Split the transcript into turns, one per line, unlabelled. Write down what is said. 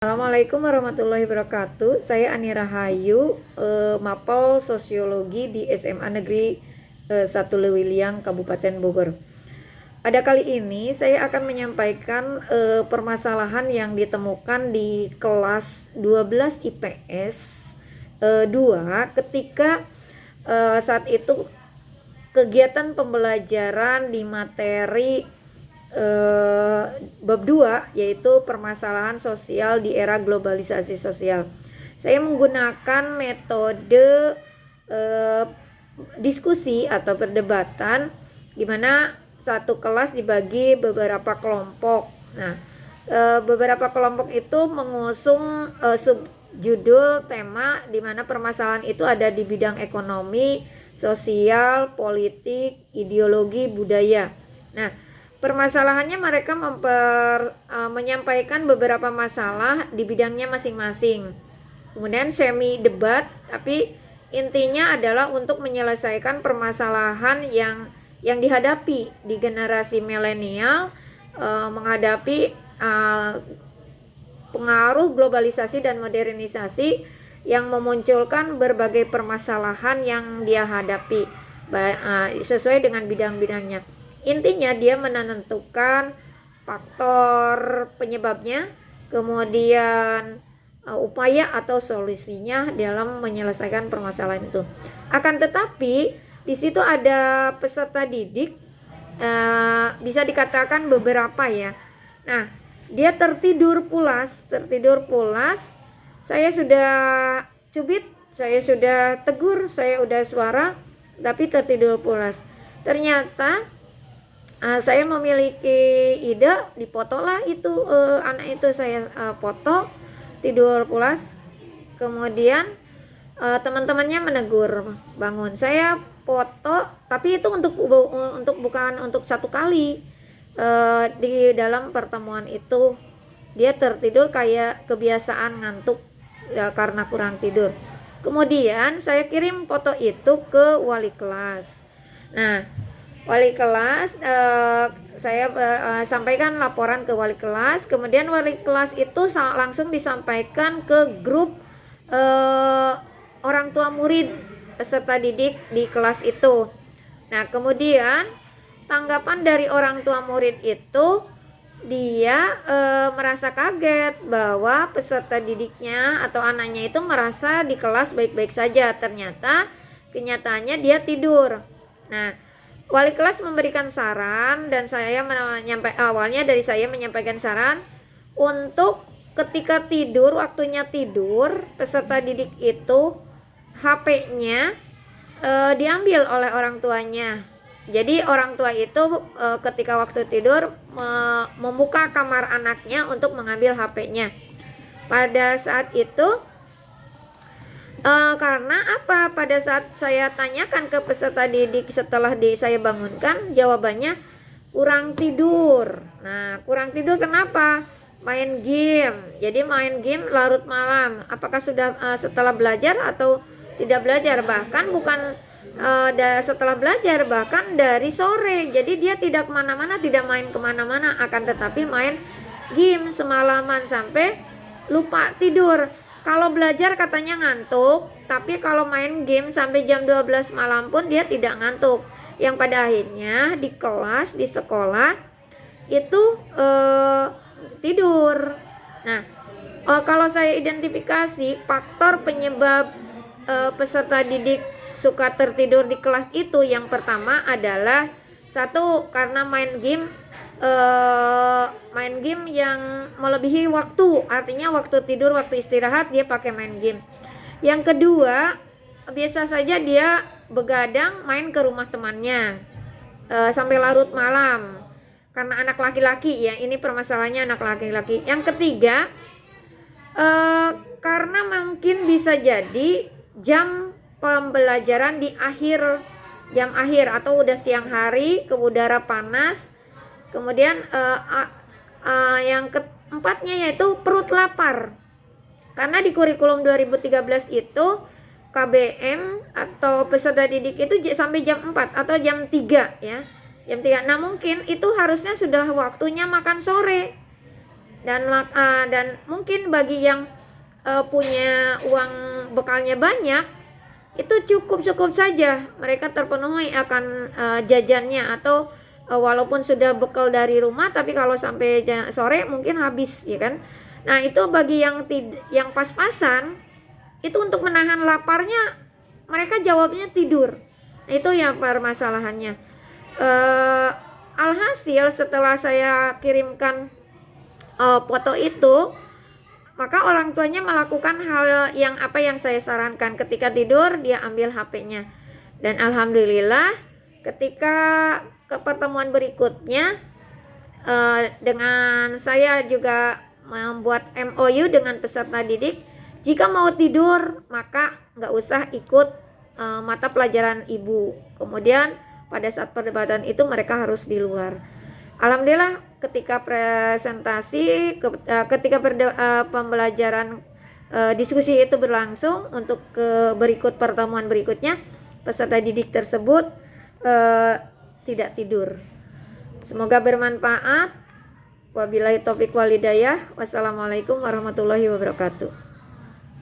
Assalamualaikum warahmatullahi wabarakatuh. Saya Ani Rahayu, Mapel Sosiologi di SMA Negeri 1 Lewiliang, Kabupaten Bogor. Pada kali ini saya akan menyampaikan permasalahan yang ditemukan di kelas 12 IPS 2 ketika saat itu kegiatan pembelajaran di materi bab 2, yaitu permasalahan sosial di era globalisasi sosial. Saya menggunakan metode diskusi atau perdebatan, di mana satu kelas dibagi beberapa kelompok. Nah, beberapa kelompok itu mengusung subjudul tema, di mana permasalahan itu ada di bidang ekonomi, sosial, politik, ideologi, budaya. Nah, permasalahannya mereka menyampaikan beberapa masalah di bidangnya masing-masing. Kemudian semi debat, tapi intinya adalah untuk menyelesaikan permasalahan yang dihadapi di generasi milenial, menghadapi pengaruh globalisasi dan modernisasi yang memunculkan berbagai permasalahan yang dia hadapi sesuai dengan bidang-bidangnya. Intinya dia menentukan faktor penyebabnya, kemudian upaya atau solusinya dalam menyelesaikan permasalahan itu. Akan tetapi di situ ada peserta didik, bisa dikatakan beberapa ya. Nah, dia tertidur pulas. Saya sudah cubit, saya sudah tegur, saya udah suara, tapi tertidur pulas. Ternyata saya memiliki ide, difotolah itu anak itu, saya foto tidur pulas. Kemudian teman-temannya menegur, bangun. Saya foto, tapi itu bukan untuk satu kali. Di dalam pertemuan itu dia tertidur kayak kebiasaan ngantuk ya, karena kurang tidur. Kemudian saya kirim foto itu ke wali kelas. Nah, wali kelas, saya sampaikan laporan ke wali kelas. Kemudian wali kelas itu langsung disampaikan ke grup orang tua murid peserta didik di kelas itu. Nah, kemudian tanggapan dari orang tua murid itu, dia merasa kaget bahwa peserta didiknya atau anaknya itu merasa di kelas baik-baik saja. Ternyata kenyataannya dia tidur. Nah, wali kelas memberikan saran, dan saya menyampaikan saran untuk ketika tidur, waktunya tidur, peserta didik itu HP-nya diambil oleh orang tuanya. Jadi orang tua itu ketika waktu tidur membuka kamar anaknya untuk mengambil HP-nya. Pada saat itu karena apa? Pada saat saya tanyakan ke peserta didik setelah saya bangunkan, jawabannya kurang tidur. Nah, kurang tidur kenapa? Main game. Jadi main game larut malam. Apakah sudah setelah belajar atau tidak belajar? Bahkan bukan setelah belajar, bahkan dari sore. Jadi dia tidak kemana-mana, tidak main kemana-mana, akan tetapi main game semalaman sampai lupa tidur. Kalau belajar katanya ngantuk, tapi kalau main game sampai jam 12 malam pun dia tidak ngantuk. Yang pada akhirnya di kelas, di sekolah itu tidur. Nah, kalau saya identifikasi faktor penyebab peserta didik suka tertidur di kelas itu, yang pertama adalah satu, karena main game yang melebihi waktu, artinya waktu tidur, waktu istirahat dia pakai main game. Yang kedua, biasa saja dia begadang main ke rumah temannya sampai larut malam, karena anak laki-laki ya, ini permasalahannya anak laki-laki. Yang ketiga, karena mungkin bisa jadi jam pembelajaran di jam akhir atau udah siang hari, ke udara panas. Kemudian yang keempatnya yaitu perut lapar. Karena di kurikulum 2013 itu KBM atau peserta didik itu sampai jam 4 atau jam 3 ya. Jam 3. Nah, mungkin itu harusnya sudah waktunya makan sore. Dan mungkin bagi yang punya uang bekalnya banyak, itu cukup saja mereka terpenuhi akan jajannya, atau walaupun sudah bekal dari rumah tapi kalau sampai sore mungkin habis, ya kan. Nah, itu bagi yang pas-pasan, itu untuk menahan laparnya mereka jawabnya tidur. Nah, itu ya permasalahannya. Alhasil setelah saya kirimkan foto itu, maka orang tuanya melakukan hal yang saya sarankan. Ketika tidur dia ambil HP-nya. Dan alhamdulillah ketika ke pertemuan berikutnya, dengan saya juga membuat MOU dengan peserta didik, jika mau tidur maka nggak usah ikut mata pelajaran ibu. Kemudian pada saat perdebatan itu mereka harus di luar. Alhamdulillah ketika presentasi, ketika pembelajaran diskusi itu berlangsung untuk pertemuan berikutnya, peserta didik tersebut tidak tidur. Semoga bermanfaat. Wabillahi taufik walhidayah. Wassalamualaikum warahmatullahi wabarakatuh.